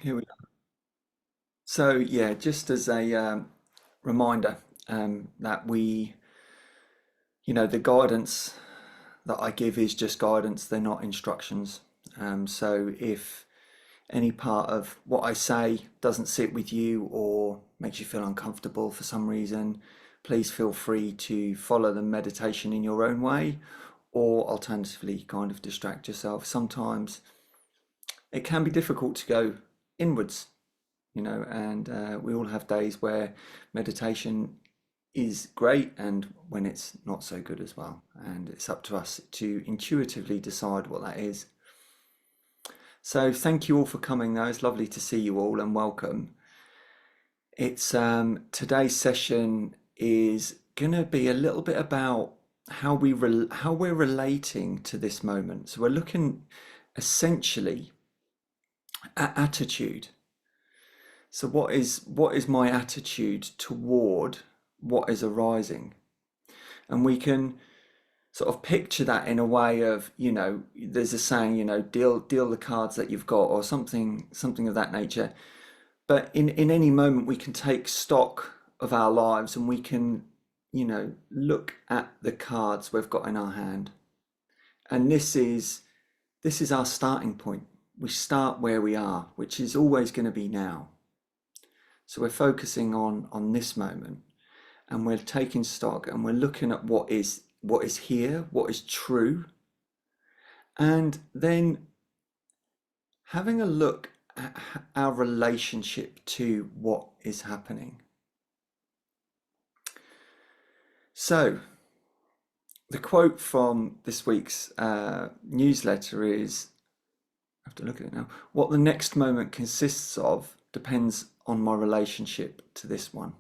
Here we are. So yeah, just as a reminder that the guidance that I give is just guidance. They're not instructions. So if any part of what I say doesn't sit with you or makes you feel uncomfortable for some reason, please feel free to follow the meditation in your own way, or alternatively, kind of distract yourself. Sometimes it can be difficult to go inwards, and we all have days where meditation is great and when it's not so good as well. And it's up to us to intuitively decide what that is. So thank you all for coming though. It's lovely to see you all and welcome. It's today's session is gonna be a little bit about how we're relating to this moment. So we're looking essentially at attitude. So what is my attitude toward what is arising? And we can sort of picture that in a way of, there's a saying, deal the cards that you've got, or something of that nature. But in any moment we can take stock of our lives and we can, look at the cards we've got in our hand. And this is our starting point. We start where we are, which is always going to be now. So we're focusing on this moment, and we're taking stock, and we're looking at what is here, what is true, and then having a look at our relationship to what is happening. So the quote from this week's newsletter is, I have to look at it now, what the next moment consists of depends on my relationship to this one.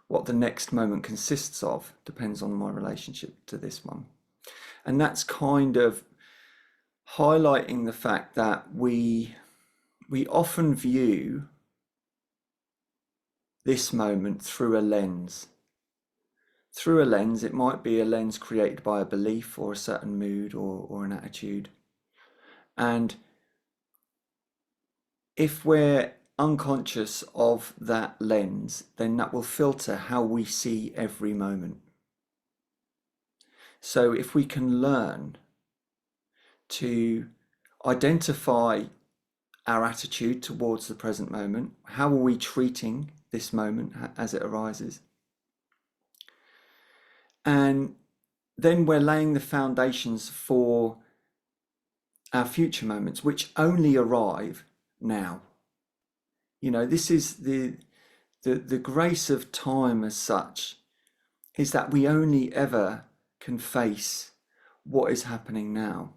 What the next moment consists of depends on my relationship to this one. And that's kind of highlighting the fact that we often view this moment through a lens. Through a lens, it might be a lens created by a belief or a certain mood or an attitude. And if we're unconscious of that lens, then that will filter how we see every moment. So if we can learn to identify our attitude towards the present moment, how are we treating this moment as it arises? And then we're laying the foundations for our future moments, which only arrive now. This is the grace of time as such, is that we only ever can face what is happening now,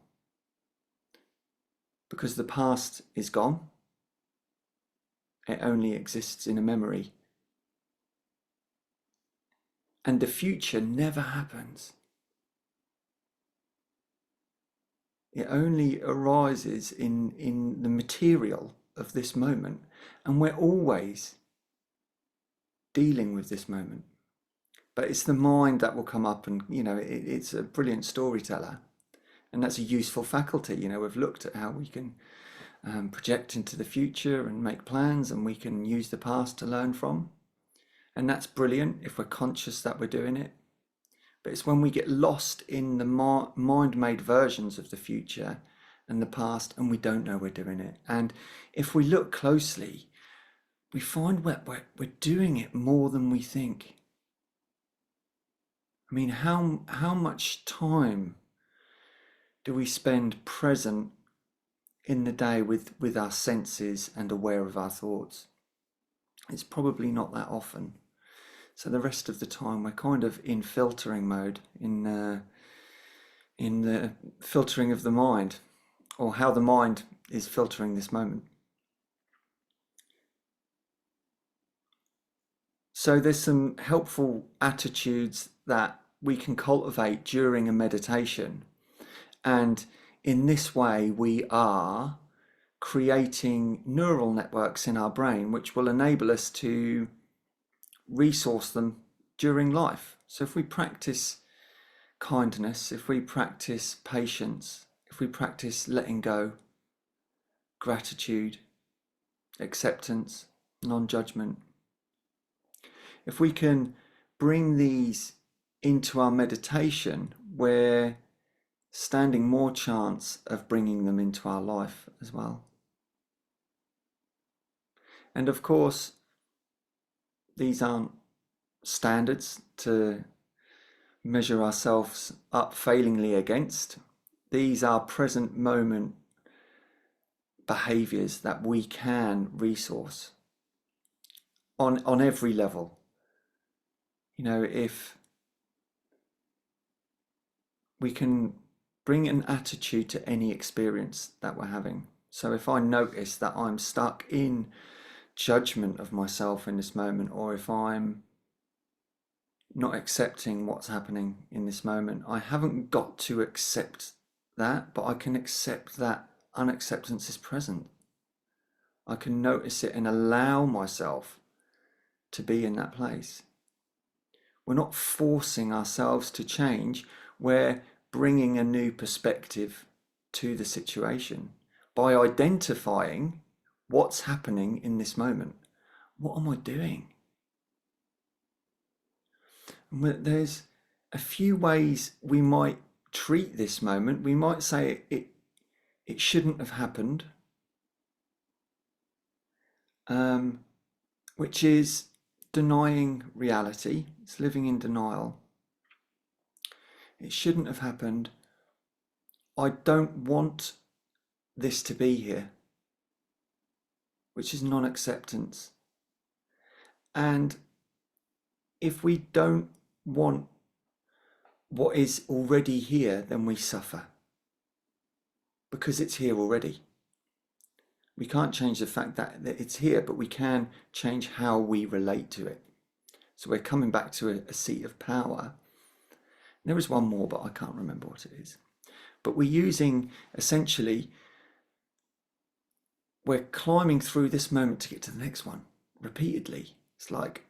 because the past is gone. It only exists in a memory. And the future never happens. It only arises in the material of this moment, and we're always dealing with this moment. But it's the mind that will come up, and it's a brilliant storyteller, and that's a useful faculty. We've looked at how we can project into the future and make plans, and we can use the past to learn from, and that's brilliant if we're conscious that we're doing it. But it's when we get lost in the mind-made versions of the future and the past, and we don't know we're doing it. And if we look closely, we find we're doing it more than we think. I mean, how much time do we spend present in the day with our senses and aware of our thoughts? It's probably not that often. So the rest of the time we're kind of in filtering mode, in the filtering of the mind, or how the mind is filtering this moment. So there's some helpful attitudes that we can cultivate during a meditation. And in this way, we are creating neural networks in our brain, which will enable us to resource them during life. So if we practice kindness, if we practice patience, if we practice letting go, gratitude, acceptance, non-judgment. If we can bring these into our meditation, we're standing more chance of bringing them into our life as well. And of course, these aren't standards to measure ourselves up failingly against. These are present moment behaviors that we can resource on every level. You know, if we can bring an attitude to any experience that we're having. So if I notice that I'm stuck in judgment of myself in this moment, or if I'm not accepting what's happening in this moment, I haven't got to accept that, but I can accept that unacceptance is present. I can notice it and allow myself to be in that place. We're not forcing ourselves to change, we're bringing a new perspective to the situation by identifying what's happening in this moment. What am I doing? There's a few ways we might treat this moment. We might say it shouldn't have happened, which is denying reality. It's living in denial. It shouldn't have happened. I don't want this to be here, which is non-acceptance. And if we don't want what is already here, then we suffer because it's here already. We can't change the fact that it's here, but we can change how we relate to it. So we're coming back to a seat of power. There is one more, but I can't remember what it is. But we're using, essentially, we're climbing through this moment to get to the next one repeatedly. It's like,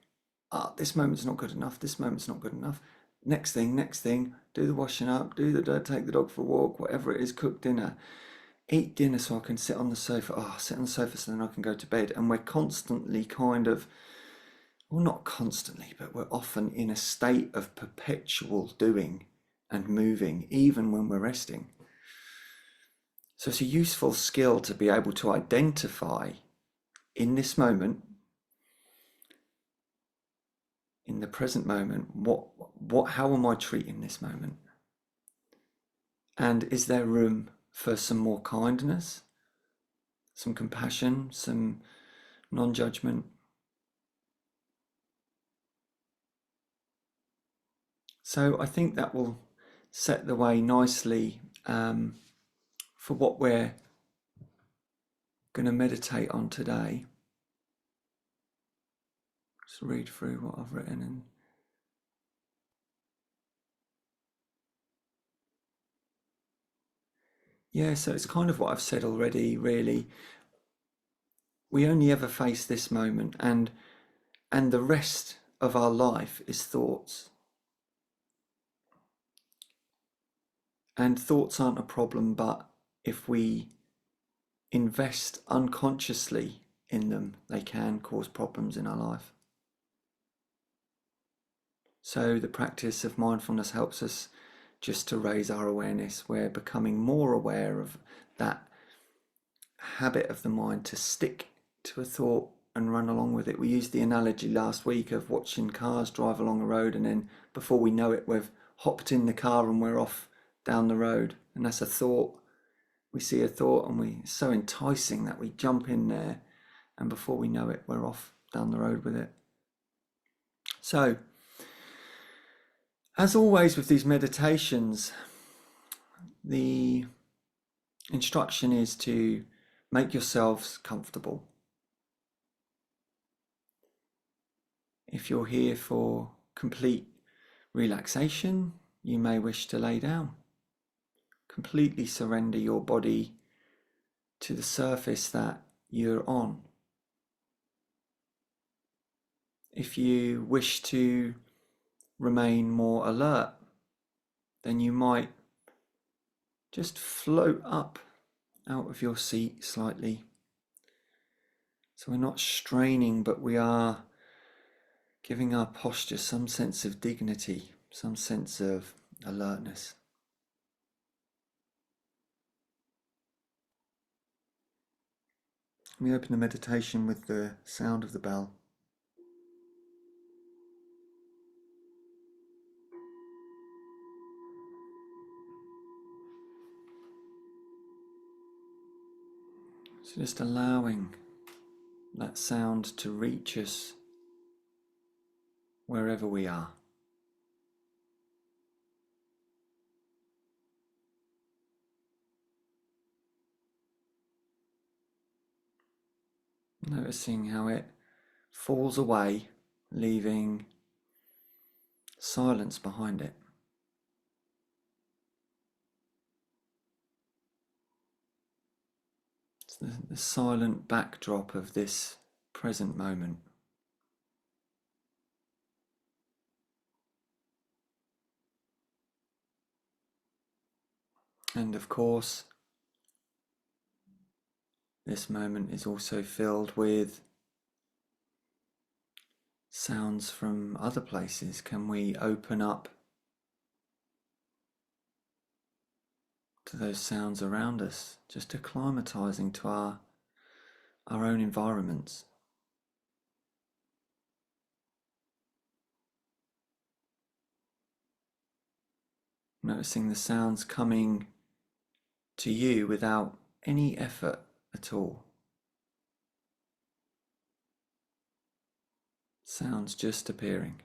this moment's not good enough. This moment's not good enough. Next thing, do the washing up, take the dog for a walk, whatever it is, cook dinner, eat dinner so I can sit on the sofa. Sit on the sofa so then I can go to bed. And we're constantly well, not constantly, but we're often in a state of perpetual doing and moving, even when we're resting. So it's a useful skill to be able to identify in this moment, in the present moment, how am I treating this moment? And is there room for some more kindness, some compassion, some non-judgment? So I think that will set the way nicely for what we're going to meditate on today. Just read through what I've written and yeah, so it's kind of what I've said already, really. We only ever face this moment, and the rest of our life is thoughts. And thoughts aren't a problem, but if we invest unconsciously in them, they can cause problems in our life. So the practice of mindfulness helps us just to raise our awareness. We're becoming more aware of that habit of the mind to stick to a thought and run along with it. We used the analogy last week of watching cars drive along a road, and then before we know it, we've hopped in the car and we're off down the road. And that's a thought. We see a thought and it's so enticing that we jump in there, and before we know it, we're off down the road with it. So, as always with these meditations, the instruction is to make yourselves comfortable. If you're here for complete relaxation, you may wish to lay down. Completely surrender your body to the surface that you're on. If you wish to remain more alert, then you might just float up out of your seat slightly, So we're not straining, but we are giving our posture some sense of dignity, some sense of alertness. We open the meditation with the sound of the bell. So just allowing that sound to reach us wherever we are. Noticing how it falls away, leaving silence behind it. It's the silent backdrop of this present moment. And of course, this moment is also filled with sounds from other places. Can we open up to those sounds around us, just acclimatizing to our own environments? Noticing the sounds coming to you without any effort at all. Sounds just appearing.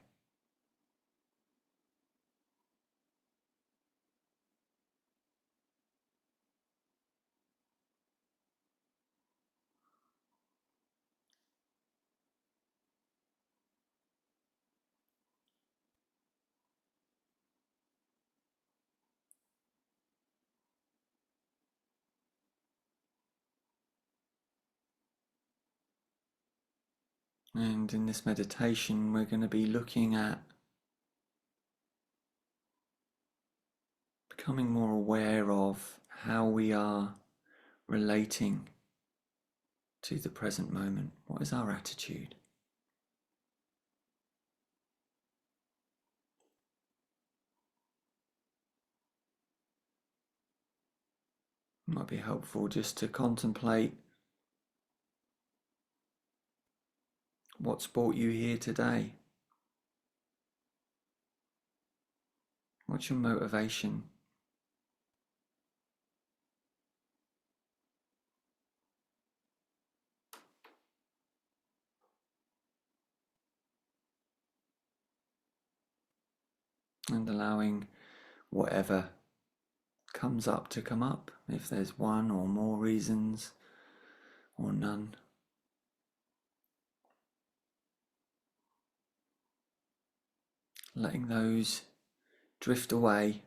And in this meditation, we're going to be looking at becoming more aware of how we are relating to the present moment. What is our attitude? It might be helpful just to contemplate what's brought you here today. What's your motivation? And allowing whatever comes up to come up, if there's one or more reasons or none. Letting those drift away.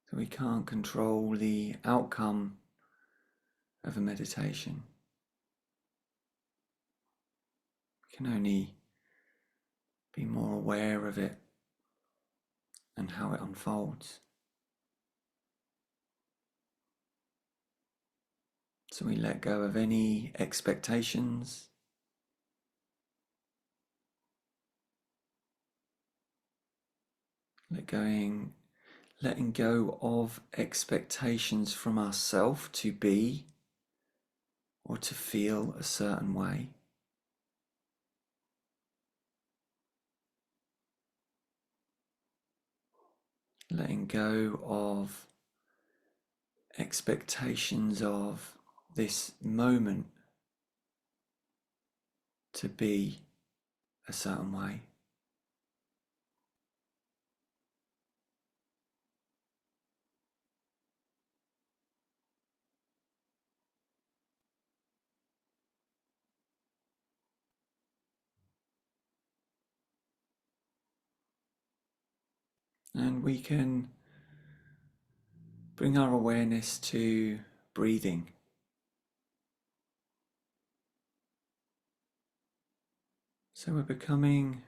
So we can't control the outcome of a meditation. We can only be more aware of it and how it unfolds. So we let go of any expectations. Letting go of expectations from ourselves to be or to feel a certain way. Letting go of expectations of this moment to be a certain way. And we can bring our awareness to breathing. So we're becoming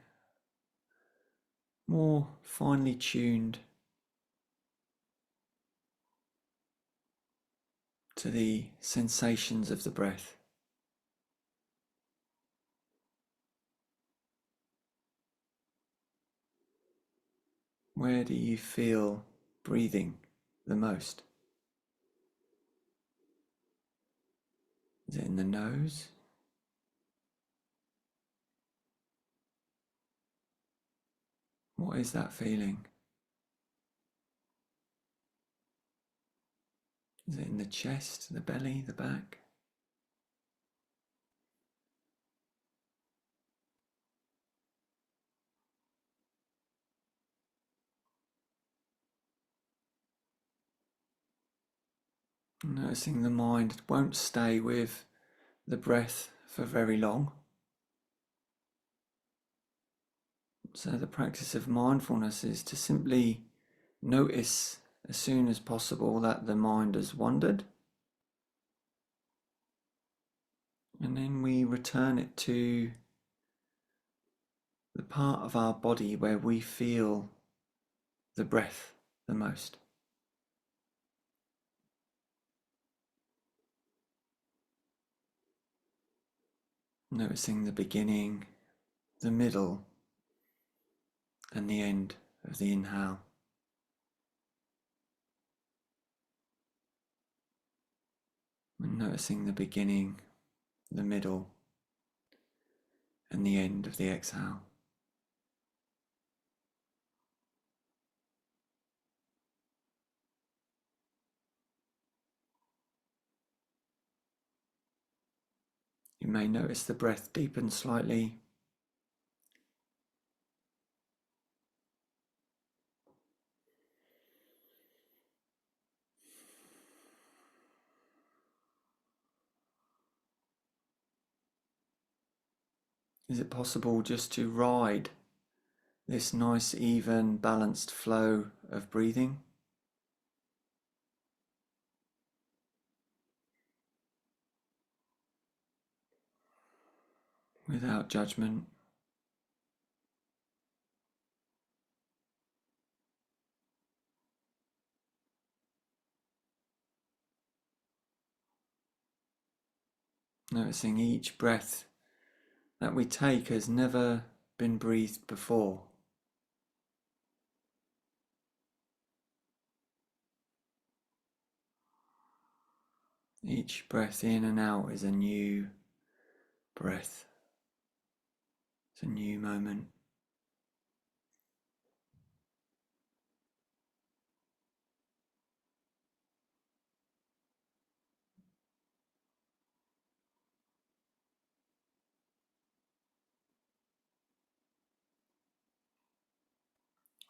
more finely tuned to the sensations of the breath. Where do you feel breathing the most? Is it in the nose? What is that feeling? Is it in the chest, the belly, the back? Noticing the mind won't stay with the breath for very long. So the practice of mindfulness is to simply notice as soon as possible that the mind has wandered, and then we return it to the part of our body where we feel the breath the most. Noticing the beginning, the middle, and the end of the inhale. And noticing the beginning, the middle, and the end of the exhale. You may notice the breath deepen slightly. Is it possible just to ride this nice, even, balanced flow of breathing? Without judgment. Noticing each breath that we take has never been breathed before. Each breath in and out is a new breath. It's a new moment.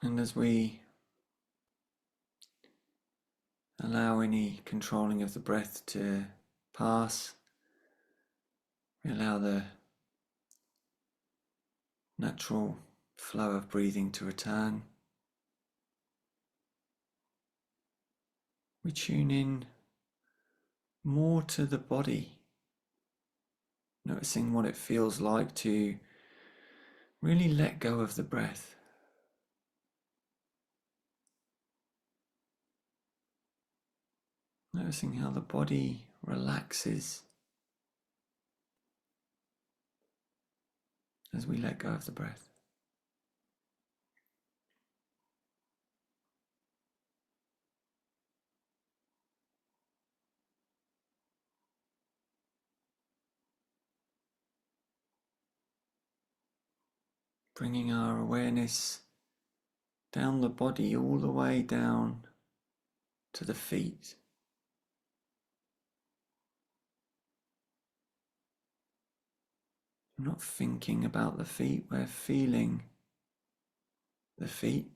And as we allow any controlling of the breath to pass, we allow the natural flow of breathing to return. We tune in more to the body, noticing what it feels like to really let go of the breath. Noticing how the body relaxes as we let go of the breath. Bringing our awareness down the body, all the way down to the feet. We're not thinking about the feet, we're feeling the feet.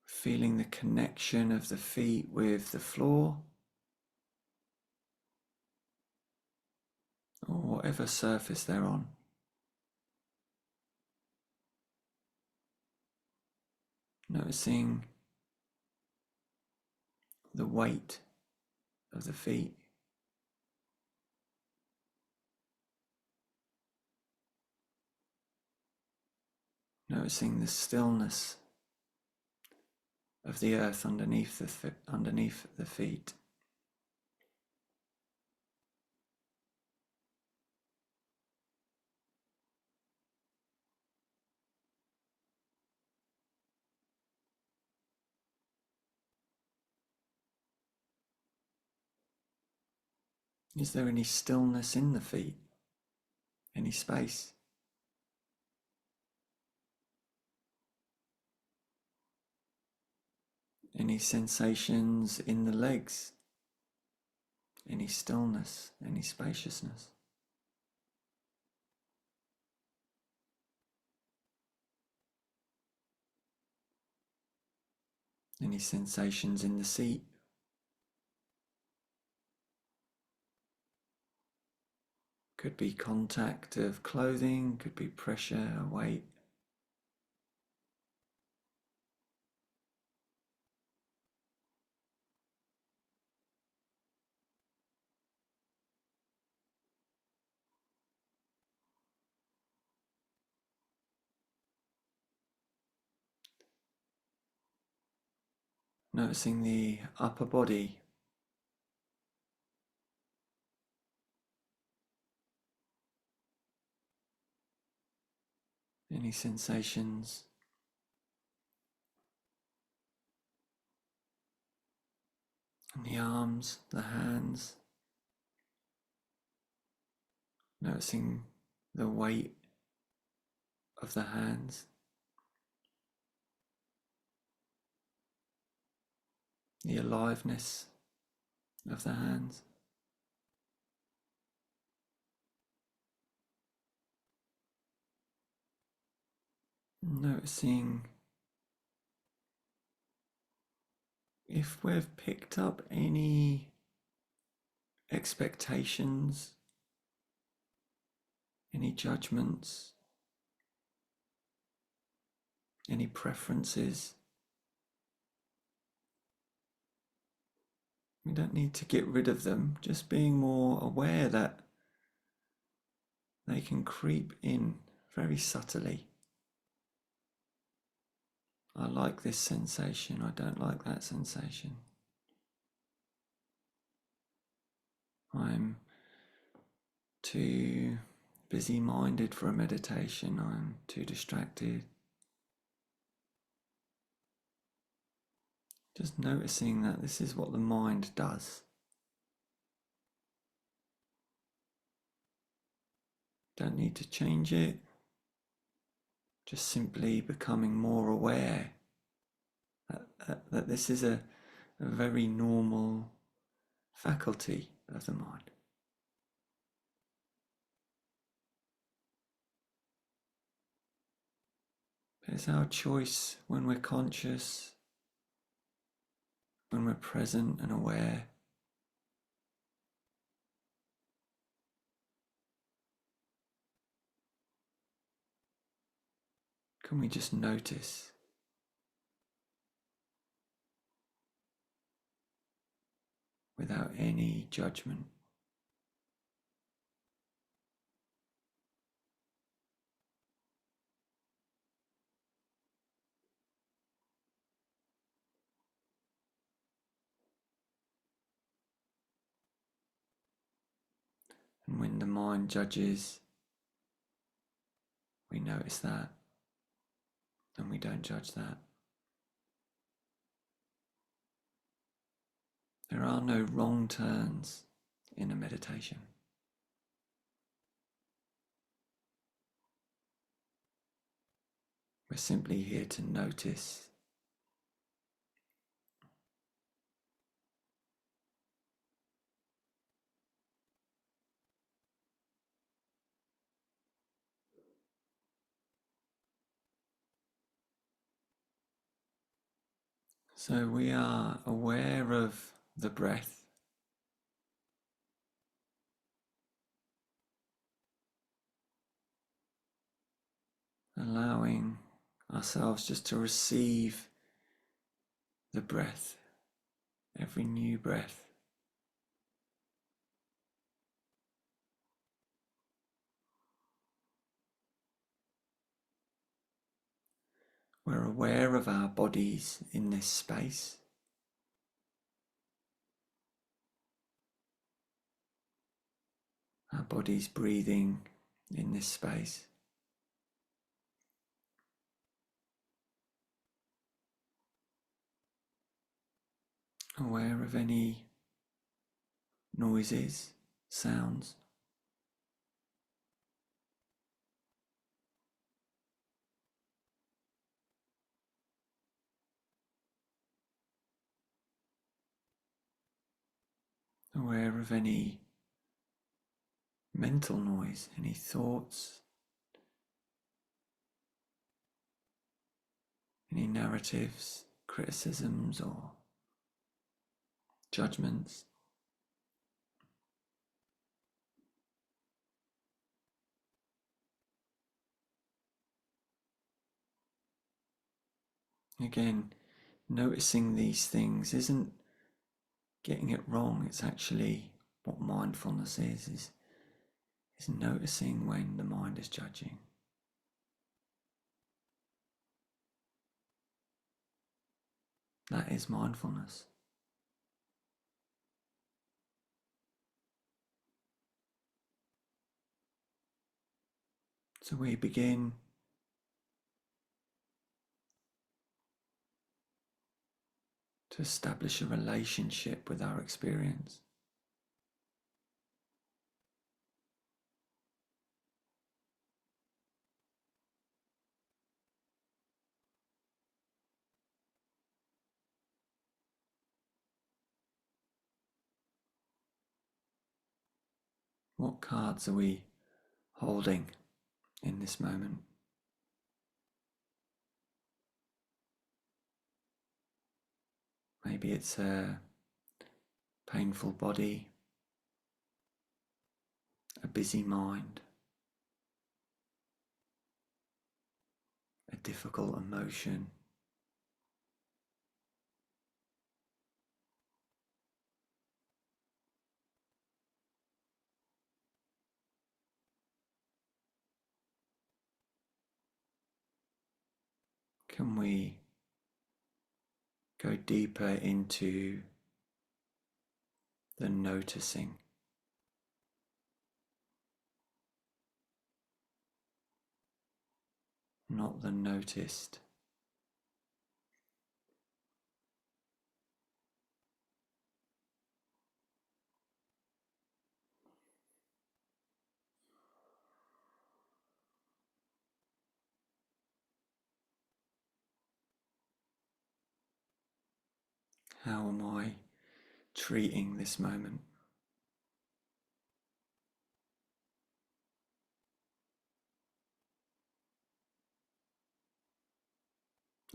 Feeling the connection of the feet with the floor, or whatever surface they're on. Noticing the weight of the feet. Noticing the stillness of the earth underneath the feet. Is there any stillness in the feet? Any space? Any sensations in the legs? Any stillness? Any spaciousness? Any sensations in the seat? Could be contact of clothing, could be pressure, weight. Noticing the upper body, any sensations in the arms, the hands, noticing the weight of the hands, the aliveness of the hands. Noticing if we've picked up any expectations, any judgments, any preferences. We don't need to get rid of them, just being more aware that they can creep in very subtly. I like this sensation, I don't like that sensation. I'm too busy-minded for a meditation, I'm too distracted. Just noticing that this is what the mind does. Don't need to change it, just simply becoming more aware that this is a very normal faculty of the mind. It's our choice when we're conscious, when we're present and aware. Can we just notice? Without any judgment. And when the mind judges, we notice that and we don't judge that. There are no wrong turns in a meditation. We're simply here to notice. So we are aware of the breath, allowing ourselves just to receive the breath, every new breath. We're aware of our bodies in this space. Our bodies breathing in this space. Aware of any noises, sounds. Aware of any mental noise, any thoughts, any narratives, criticisms or judgments. Again, noticing these things isn't getting it wrong. It's actually what mindfulness is noticing when the mind is judging. That is mindfulness. So we begin to establish a relationship with our experience. What cards are we holding in this moment? Maybe it's a painful body, a busy mind, a difficult emotion. Can we go deeper into the noticing? Not the noticed. How am I treating this moment?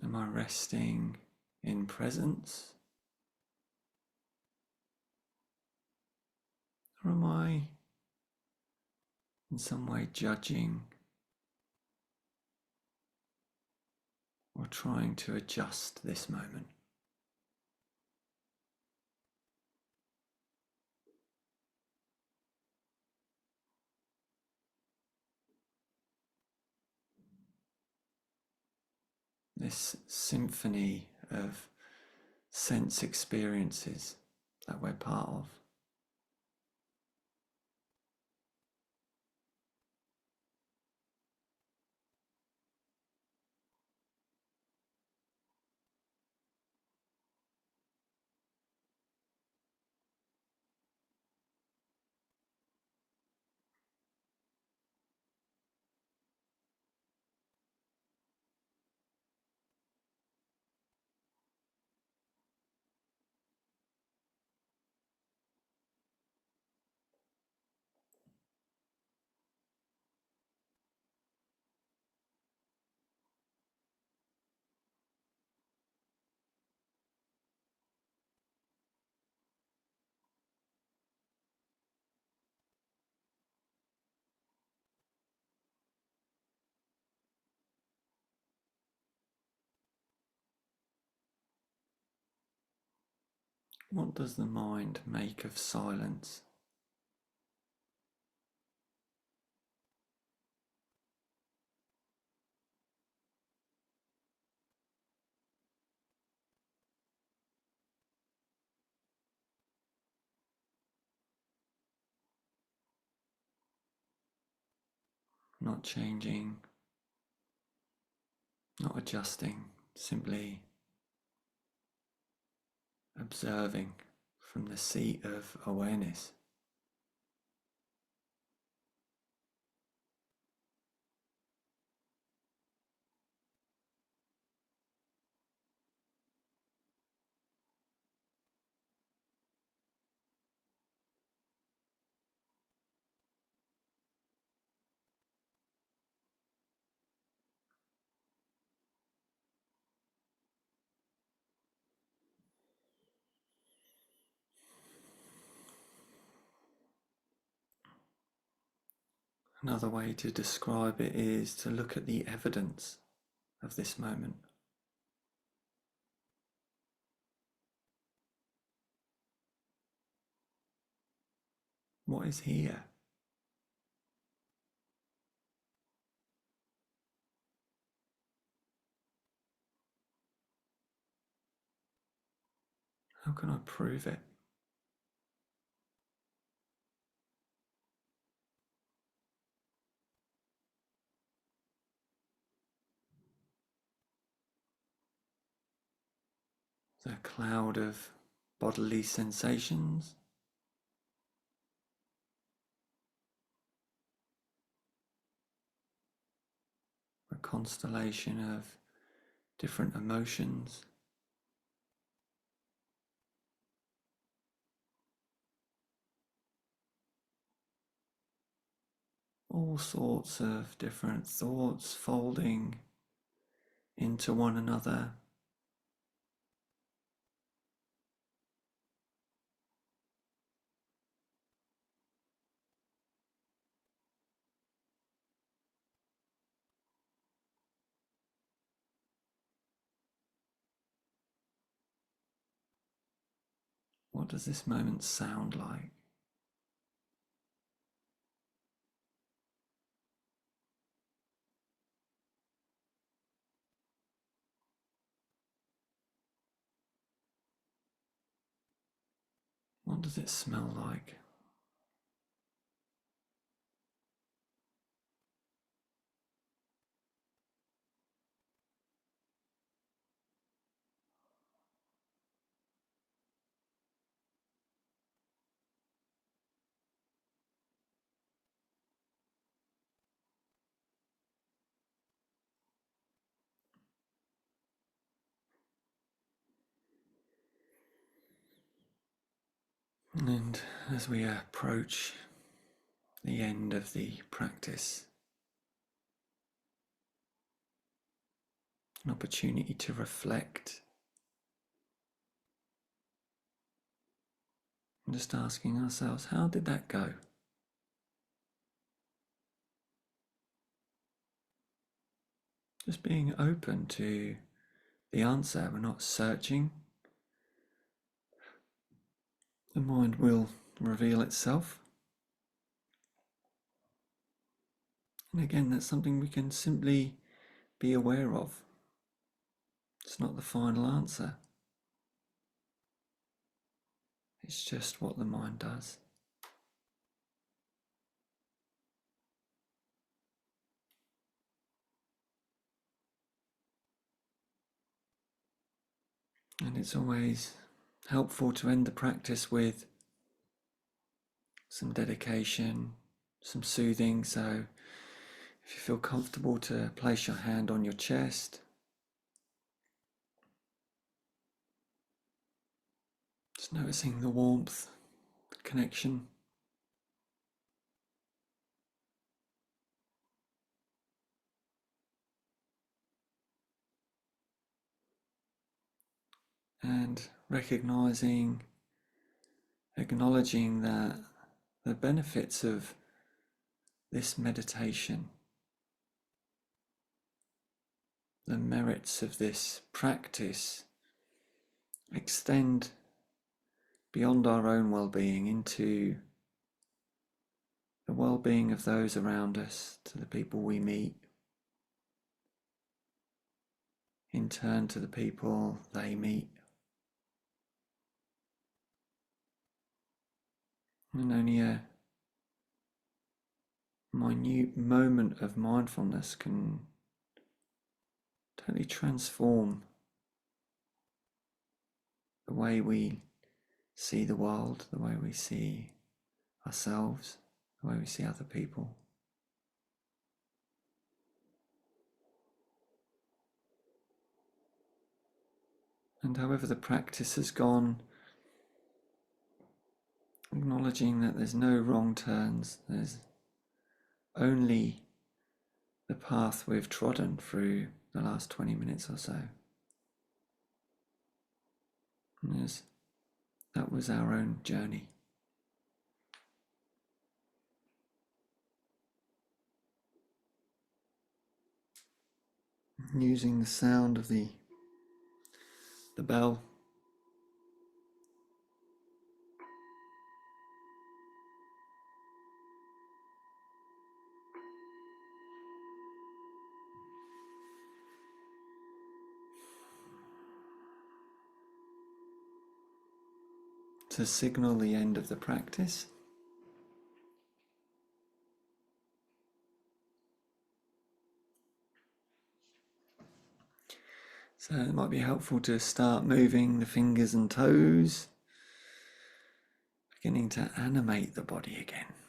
Am I resting in presence? Or am I in some way judging or trying to adjust this moment? This symphony of sense experiences that we're part of. What does the mind make of silence? not changing, not adjusting, simply observing from the seat of awareness. Another way to describe it is to look at the evidence of this moment. What is here? How can I prove it? The cloud of bodily sensations, a constellation of different emotions, all sorts of different thoughts folding into one another. What does this moment sound like? What does it smell like? And as we approach the end of the practice, an opportunity to reflect, and just asking ourselves, how did that go? Just being open to the answer. We're not searching. The mind will reveal itself. And again, that's something we can simply be aware of. It's not the final answer. It's just what the mind does. And it's always helpful to end the practice with some dedication, some soothing. So if you feel comfortable to place your hand on your chest, just noticing the warmth, the connection. And recognizing, acknowledging that the benefits of this meditation, the merits of this practice, extend beyond our own well-being into the well-being of those around us, to the people we meet, in turn to the people they meet. And only a minute moment of mindfulness can totally transform the way we see the world, the way we see ourselves, the way we see other people. And however the practice has gone, acknowledging that there's no wrong turns, there's only the path we've trodden through the last 20 minutes or so. And that was our own journey. Using the sound of the bell to signal the end of the practice. So it might be helpful to start moving the fingers and toes, beginning to animate the body again.